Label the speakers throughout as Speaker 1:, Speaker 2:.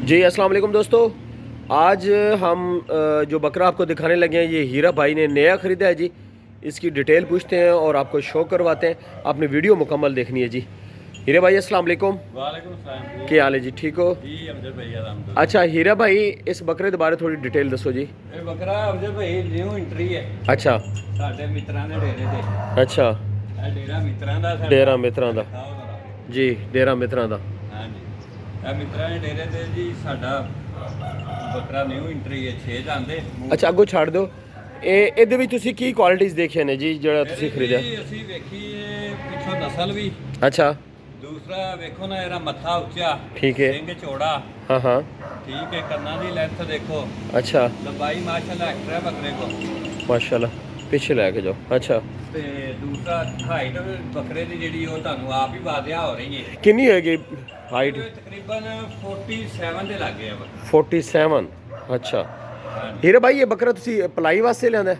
Speaker 1: जी अस्सलाम वालेकुम दोस्तों। आज हम जो बकरा आपको दिखाने लगे हैं ये हीरा भाई ने नया ख़रीदा है जी। इसकी डिटेल पूछते हैं और आपको शो करवाते हैं। आपने वीडियो मुकम्मल देखनी है जी। हीरा भाई अस्सलाम वालेकुम।
Speaker 2: वालेकुम सलाम।
Speaker 1: क्या हाल है जी, ठीक हो?
Speaker 2: जी अमजद भाई अलहमदुलिल्लाह।
Speaker 1: अच्छा हीरा भाई, इस बकरे के बारे थोड़ी डिटेल दसो जी।
Speaker 2: ये बकरा अमजद भाई न्यू एंट्री है
Speaker 1: अच्छा
Speaker 2: साडे मित्रां दे डेरे ते।
Speaker 1: अच्छा,
Speaker 2: ਇਹ ਡੇਰਾ ਮਿੱਤਰਾਂ ਦਾ ਸਾਡਾ।
Speaker 1: डेरा मित्रां दा
Speaker 2: ਦਿਖਾਓ ਜ਼ਰਾ।
Speaker 1: जी, डेरा मित्रां दा।
Speaker 2: ਹਾਂਜੀ ਇਹ ਮਿੱਤਰਾਂ ਦੇ ਡੇਰੇ ਤੇ ਜੀ ਸਾਡਾ ਬੱਕਰਾ ਨਿਊ ਐਂਟਰੀ ਹੈ 6 ਜਾਂਦੇ।
Speaker 1: अच्छा अगो छाड़ दो। ਇਹਦੇ ਵਿੱਚ ਤੁਸੀਂ ਕੀ ਕੁਆਲਿਟੀਜ਼ ਦੇਖੀਆਂ ਨੇ ਜੀ ਜਿਹੜਾ ਤੁਸੀਂ ਖਰੀਦਿਆ?
Speaker 2: ਅਸੀਂ ਵੇਖੀ ਪਿੱਛੋਂ ਨਸਲ ਵੀ।
Speaker 1: अच्छा
Speaker 2: ਦੂਸਰਾ ਵੇਖੋ ਨਾ ਇਹਦਾ ਮੱਥਾ ਉੱਚਾ,
Speaker 1: ठीक है।
Speaker 2: ਸਿੰਘ ਚੌੜਾ।
Speaker 1: हाँ हाँ
Speaker 2: ਠੀਕ ਹੈ, ਕੰਨਾਂ ਦੀ ਲੈਂਥ ਦੇਖੋ,
Speaker 1: अच्छा
Speaker 2: ਲੰਬਾਈ ਮਾਸ਼ਾਅੱਲਾ ਐਕਟਰ ਹੈ ਬੱਕਰੇ ਕੋ।
Speaker 1: माशाल्लाह, पीछे लेके जाओ। अच्छा
Speaker 2: ਤੇ ਦੂਸਰਾ ਹਾਈਟ ਬੱਕਰੇ ਦੀ ਜਿਹੜੀ ਉਹ ਤੁਹਾਨੂੰ ਆਪ ਹੀ ਵਾਧਿਆ ਹੋ ਰਹੀ ਹੈ।
Speaker 1: किन्नी होएगी हाइट?
Speaker 2: ਇਹ ਤਕਰੀਬਨ 47 ਦੇ ਲੱਗੇ ਆ ਬੱਕਰਾ।
Speaker 1: 47। अच्छा
Speaker 2: ਹਾਂਜੀ
Speaker 1: हीरा भाई, ये बकरा तुसी पलाई वास्ते लियांदा है?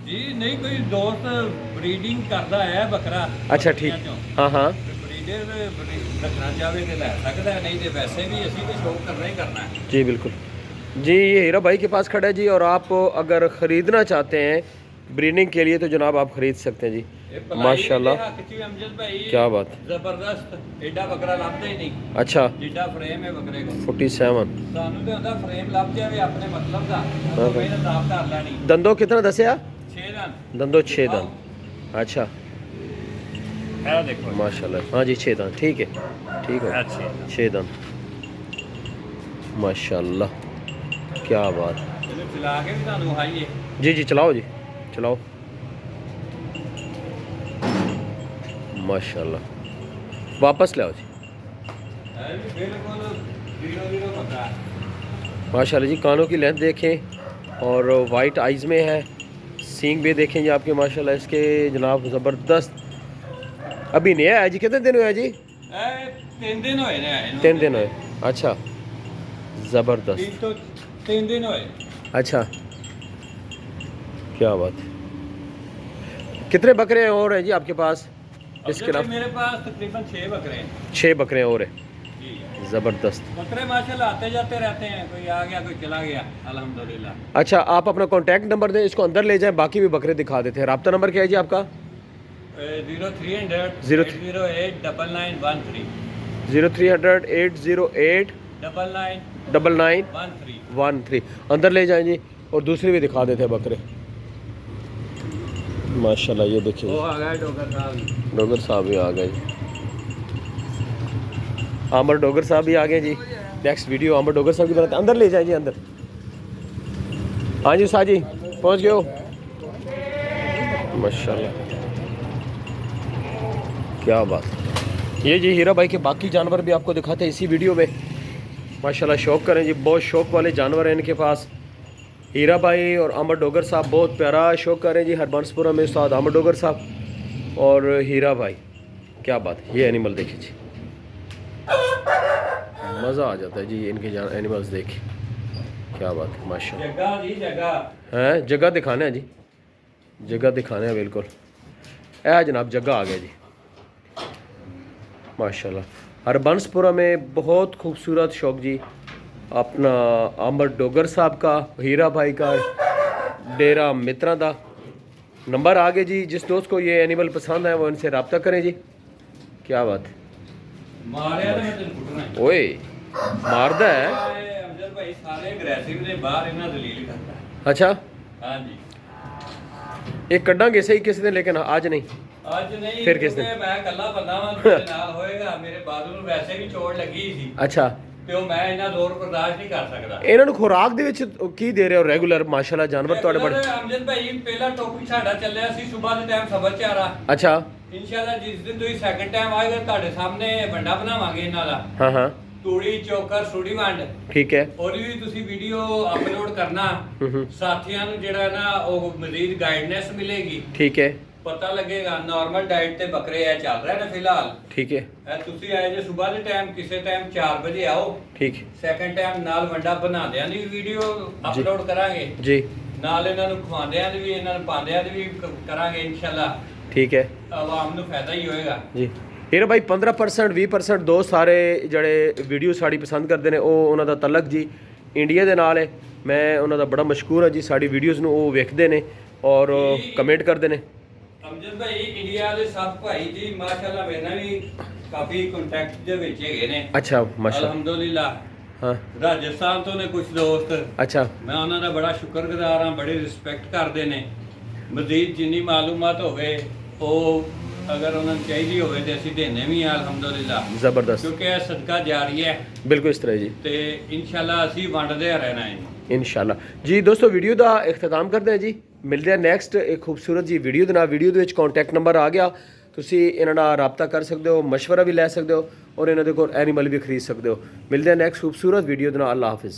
Speaker 2: ਜੀ, ਨਹੀਂ ਕੋਈ ਦੋਸਤ ਬਰੀਡਿੰਗ ਕਰਦਾ ਹੈ ਬੱਕਰਾ।
Speaker 1: अच्छा ठीक, हाँ हाँ
Speaker 2: ਬਰੀਡਰ ਰੱਖਣਾ ਚਾਹਵੇ ਤੇ ਲੈ ਸਕਦਾ ਹੈ, ਨਹੀਂ ਤੇ ਵੈਸੇ ਵੀ ਅਸੀਂ ਤੇ ਸ਼ੌਕ ਕਰਨਾ ਹੀ ਕਰਨਾ ਹੈ।
Speaker 1: जी बिल्कुल जी। ये हीरा भाई के पास खड़ा है जी, और आप अगर ख़रीदना चाहते हैं ब्रीडिंग के लिए तो जनाब आप ख़रीद सकते हैं जी।
Speaker 2: ਇਹ ਪਲਾਈ
Speaker 1: माशाल्लाह,
Speaker 2: ਦੇ ਹੱਕ 'ਚ ਵੀ ਅਮਜਦ ਭਾਈ
Speaker 1: क्या बात।
Speaker 2: ਜ਼ਬਰਦਸਤ ਐਡਾ ਬੱਕਰਾ ਲੱਭਦਾ ਹੀ ਨਹੀਂ
Speaker 1: अच्छा
Speaker 2: ਜਿੱਡਾ ਫਰੇਮ ਹੈ ਬੱਕਰੇ ਕੋਲ।
Speaker 1: 47
Speaker 2: ਸਾਨੂੰ ਤੇ ਹੁੰਦਾ ਫਰੇਮ ਲੱਭ ਜਾਵੇ ਆਪਣੇ ਮਤਲਬ ਦਾ,
Speaker 1: ਹਾਂ।
Speaker 2: ਉਹ ਇਹਨਾਂ ਦਾਬ ਧਰ ਲੈਣੀ।
Speaker 1: दंदों कितना दसिया?
Speaker 2: 6 ਰਨ।
Speaker 1: दंदों 6 दंद। अच्छा
Speaker 2: ਇਹ ਦੇਖੋ
Speaker 1: माशाल्लाह, हाँ जी 6 दंद, ठीक है ठीक है।
Speaker 2: ਅੱਛਾ
Speaker 1: 6 दंद माशाल्लाह, क्या बात।
Speaker 2: ਇਹਨੂੰ ਚਲਾ ਕੇ ਵੀ ਤੁਹਾਨੂੰ ਹਾਈਏ।
Speaker 1: जी जी चलाओ जी, चलाओ माशाल्लाह। वापस ले आओ जी।
Speaker 2: ਇਹ ਵੀ ਬਿਲਕੁਲ 0-0 ਬੱਕਰਾ।
Speaker 1: माशाल्लाह जी, कानों की लेंथ देखें और वाइट आइज़ में है। सींग भी देखें जी आपके माशाल्लाह इसके जनाब ज़बरदस्त। अभी नया है जी, कितने दिन हुए हैं जी?
Speaker 2: ਇਹ 3 ਦਿਨ ਹੋਏ ਨੇ ਆਏ ਨੂੰ।
Speaker 1: 3 दिन हुए। अच्छा ज़बरदस्त,
Speaker 2: 3 ਤੋਂ 3 ਦਿਨ ਹੋਏ।
Speaker 1: अच्छा क्या बात। कितने बकरे और हैं जी आपके पास? इसके
Speaker 2: अब
Speaker 1: अलावा
Speaker 2: मेरे पास तकरीबन 6 बकरे हैं
Speaker 1: 6 बकरे और हैं।
Speaker 2: जी।
Speaker 1: ज़बरदस्त।
Speaker 2: बकरे माशाल्लाह आते जाते रहते हैं, कोई आ गया कोई चला गया अल्हम्दुलिल्लाह।
Speaker 1: अच्छा, आप अपना कॉन्टैक्ट नंबर दें, इसको अंदर ले जाएं, बाकी भी बकरे दिखा देते हैं। रब्ता नंबर क्या है जी आपका?
Speaker 2: 0300 808 9913
Speaker 1: 0300 808
Speaker 2: 9913।
Speaker 1: 9913 अंदर ले जाएं जी। और दूसरी भी दिखा देते हैं बकरे माशाल्लाह। ये
Speaker 2: वो
Speaker 1: देखिए
Speaker 2: आ गया डॉक्टर साहब।
Speaker 1: डोगर साहब भी आ गए जी। आमर डोगर साहब भी आ गए जी। नेक्स्ट वीडियो आमर डोगर साहब की बनाते हैं। अंदर ले जाएं जी, अंदर। हाँ जी साजी पहुँच गए हो माशाल्लाह, क्या बात। ये जी हीरा भाई के बाकी जानवर भी आपको दिखाते हैं इसी वीडियो में। माशाल्लाह शौक करें जी, बहुत शौक वाले जानवर हैं इनके पास। हीरा भाई और अमर डोगर साहब बहुत प्यारा शौक करें जी। हरबंसपुरा में उस्ताद अमर डोगर साहब और हीरा भाई, क्या बात है। ये एनिमल देखिए जी, मज़ा आ जाता है जी इनके एनिमल्स देख, क्या बात है माशाल्लाह।
Speaker 2: जगह जी जगह
Speaker 1: हैं जगह दिखाना है जी, जगह दिखाना है बिल्कुल। ऐ जनाब जगह आ गया जी माशाल्लाह। हरबंसपुरा में बहुत खूबसूरत शौक जी अपना अमर डोगर साहब का, हीरा भाई का, डेरा मित्रा दा। नंबर आ गए जी, जिस दोस्त को ये एनिमल पसंद है वो इनसे रब्ता करें जी। क्या बात है।
Speaker 2: मारिया तो मैं तेन कुटना है।
Speaker 1: ओए मारदा है।
Speaker 2: ये अमजद भाई सारे अग्रेसिव ने बाहर इन्हें दलील करता है।
Speaker 1: अच्छा
Speaker 2: हाँ जी।
Speaker 1: एक कड्डांगे सही किसी दिन, लेकिन आज नहीं।
Speaker 2: ਅੱਜ ਨਹੀਂ
Speaker 1: ਫਿਰ ਕਿਸ
Speaker 2: ਕਿਉਂਕਿ ਮੈਂ ਇਕੱਲਾ ਬੰਦਾ ਵਾਂ, ਮੇਰੇ ਨਾਲ ਹੋਏਗਾ। ਮੇਰੇ ਬਾਦੂ ਨੂੰ ਵੈਸੇ ਵੀ ਚੋਟ ਲੱਗੀ ਸੀ
Speaker 1: अच्छा,
Speaker 2: ਤੇ ਉਹ ਮੈਂ ਇਹਨਾਂ ਜ਼ੋਰ ਬਰਦਾਸ਼ਤ ਨਹੀਂ ਕਰ ਸਕਦਾ।
Speaker 1: ਇਹਨਾਂ ਨੂੰ ਖੁਰਾਕ ਦੇ ਵਿੱਚ ਕੀ ਦੇ ਰਹੇ ਹੋ ਰੈਗੂਲਰ? ਮਾਸ਼ਾਅੱਲਾ ਜਾਨਵਰ ਤੁਹਾਡੇ ਬੜੇ।
Speaker 2: ਅਮਜਦ ਭਾਈ ਪਹਿਲਾ ਟੌਪਿਕ ਸਾਡਾ ਚੱਲਿਆ ਸੀ ਸਵੇਰ ਦੇ ਟਾਈਮ ਸਬਰ ਚਾਰਾ।
Speaker 1: अच्छा
Speaker 2: ਇਨਸ਼ਾਅੱਲਾ ਜਿਸ ਦਿਨ ਤੁਸੀਂ ਸੈਕੰਡ ਟਾਈਮ ਆਏਗਾ ਤੁਹਾਡੇ ਸਾਹਮਣੇ ਵੰਡਾ ਬਣਾਵਾਂਗੇ ਇਹਨਾਂ ਦਾ।
Speaker 1: हाँ हाँ
Speaker 2: ਤੂੜੀ ਚੋਕਰ ਸੂੜੀ ਵੰਡ,
Speaker 1: ठीक है।
Speaker 2: ਉਹਦੀ ਵੀ ਤੁਸੀਂ ਵੀਡੀਓ ਅਪਲੋਡ ਕਰਨਾ। ਸਾਥੀਆਂ ਨੂੰ ਜਿਹੜਾ ਨਾ ਉਹ ਮਜ਼ੀਦ ਗਾਈਡਨੈਸ ਮਿਲੇਗੀ,
Speaker 1: ठीक है
Speaker 2: ਪਤਾ ਲੱਗੇਗਾ। ਨਾਰਮਲ ਡਾਈਟ ਤੇ ਬੱਕਰੇ ਇਹ ਚੱਲ ਰਹੇ ਨੇ ਫਿਲਹਾਲ।
Speaker 1: ठीक है
Speaker 2: ਇਹ ਤੁਸੀਂ ਆਏ ਜੇ ਸਵੇਰ ਦੇ ਟਾਈਮ, ਕਿਸੇ ਟਾਈਮ 4 ਵਜੇ ਆਓ।
Speaker 1: ठीक
Speaker 2: ਸੈਕੰਡ ਟਾਈਮ ਨਾਲ ਵੰਡਾ ਬਣਾਉਂਦਿਆਂ ਦੀ ਵੀਡੀਓ ਅਪਲੋਡ ਕਰਾਂਗੇ,
Speaker 1: जी
Speaker 2: ਨਾਲ ਇਹਨਾਂ ਨੂੰ ਖਵਾਉਂਦਿਆਂ ਦੀ ਵੀ, ਇਹਨਾਂ ਨੂੰ ਪਾਉਂਦਿਆਂ ਦੀ ਵੀ ਕਰਾਂਗੇ ਇਨਸ਼ਾਅੱਲਾ।
Speaker 1: ठीक है
Speaker 2: ਆਵਾਮ ਨੂੰ ਫਾਇਦਾ ਹੀ ਹੋਏਗਾ।
Speaker 1: जी। ਹੀਰਾ ਭਾਈ 15% 20% ਦੋਸਤ ਸਾਰੇ ਜਿਹੜੇ ਵੀਡੀਓ ਸਾਡੀ ਪਸੰਦ ਕਰਦੇ ਨੇ ਉਹ ਉਹਨਾਂ ਦਾ ਤਲਕ ਜੀ ਇੰਡੀਆ ਦੇ ਨਾਲ ਹੈ। ਮੈਂ ਉਹਨਾਂ ਦਾ ਬੜਾ ਮਸ਼ਕੂਰ ਹਾਂ ਜੀ, ਸਾਡੀ ਵੀਡੀਓਜ਼ ਨੂੰ ਉਹ ਵੇਖਦੇ ਨੇ ਔਰ ਕਮੈਂਟ ਕਰਦੇ ਨੇ।
Speaker 2: ਅਮਜਦ ਭਾਈ ਇੰਡੀਆ ਦੇ ਸਭ ਭਾਈ ਜੀ ਮਾਸ਼ਾਅੱਲਾ ਮੇਰੇ ਨਾਲ ਵੀ ਕਾਫੀ ਕੰਟੈਕਟ ਦੇ ਵਿੱਚ ਹੈਗੇ ਨੇ।
Speaker 1: ਅੱਛਾ ਮਾਸ਼ਾਅੱਲਾ।
Speaker 2: ਅਲਹਮਦੁਲਿਲਾ।
Speaker 1: ਹਾਂ
Speaker 2: ਰਾਜਸਥਾਨ ਤੋਂ ਨੇ ਕੁਝ ਦੋਸਤ।
Speaker 1: ਅੱਛਾ
Speaker 2: ਮੈਂ ਉਹਨਾਂ ਦਾ ਬੜਾ ਸ਼ੁਕਰਗੁਜ਼ਾਰ ਹਾਂ, ਬੜੀ ਰਿਸਪੈਕਟ ਕਰਦੇ ਨੇ। ਮਜ਼ੀਦ ਜਿੰਨੀ ਮਾਲੂਮਾਤ ਹੋਵੇ ਉਹ ਅਗਰ ਉਹਨਾਂ ਨੂੰ ਚਾਹੀਦੀ ਹੋਵੇ ਤੇ ਅਸੀਂ ਦੇਣੇ ਵੀ ਆ ਅਲਹਮਦੁਲਿਲਾ।
Speaker 1: ਜ਼ਬਰਦਸਤ,
Speaker 2: ਕਿਉਂਕਿ ਇਹ ਸਦਕਾ ਜਾਰੀ ਹੈ।
Speaker 1: ਬਿਲਕੁਲ ਇਸ ਤਰ੍ਹਾਂ ਜੀ।
Speaker 2: ਤੇ ਇਨਸ਼ਾਅੱਲਾ ਅਸੀਂ ਵੰਡਦੇ ਰਹਿਣਾ ਹੈ
Speaker 1: ਇਨਸ਼ਾਅੱਲਾ ਜੀ। ਦੋਸਤੋ ਵੀਡੀਓ ਦਾ ਇਖਤਤਾਮ ਕਰਦੇ ਹਾਂ ਜੀ, ਮਿਲਦੇ ਹਾਂ ਨੈਕਸਟ ਇੱਕ ਖੂਬਸੂਰਤ ਜੀ ਵੀਡੀਓ ਦੇ ਨਾਲ। ਵੀਡੀਓ ਦੇ ਵਿੱਚ ਕੰਟੈਕਟ ਨੰਬਰ ਆ ਗਿਆ, ਤੁਸੀਂ ਇਹਨਾਂ ਨਾਲ ਰਾਬਤਾ ਕਰ ਸਕਦੇ ਹੋ, ਮਸ਼ਵਰਾ ਵੀ ਲੈ ਸਕਦੇ ਹੋ ਔਰ ਇਹਨਾਂ ਦੇ ਕੋਲ ਐਨੀਮਲ ਵੀ ਖਰੀਦ ਸਕਦੇ ਹੋ। ਮਿਲਦੇ ਹਾਂ ਨੈਕਸਟ ਖੂਬਸੂਰਤ ਵੀਡੀਓ ਦੇ ਨਾਲ। ਅੱਲਾ ਹਾਫਿਜ਼।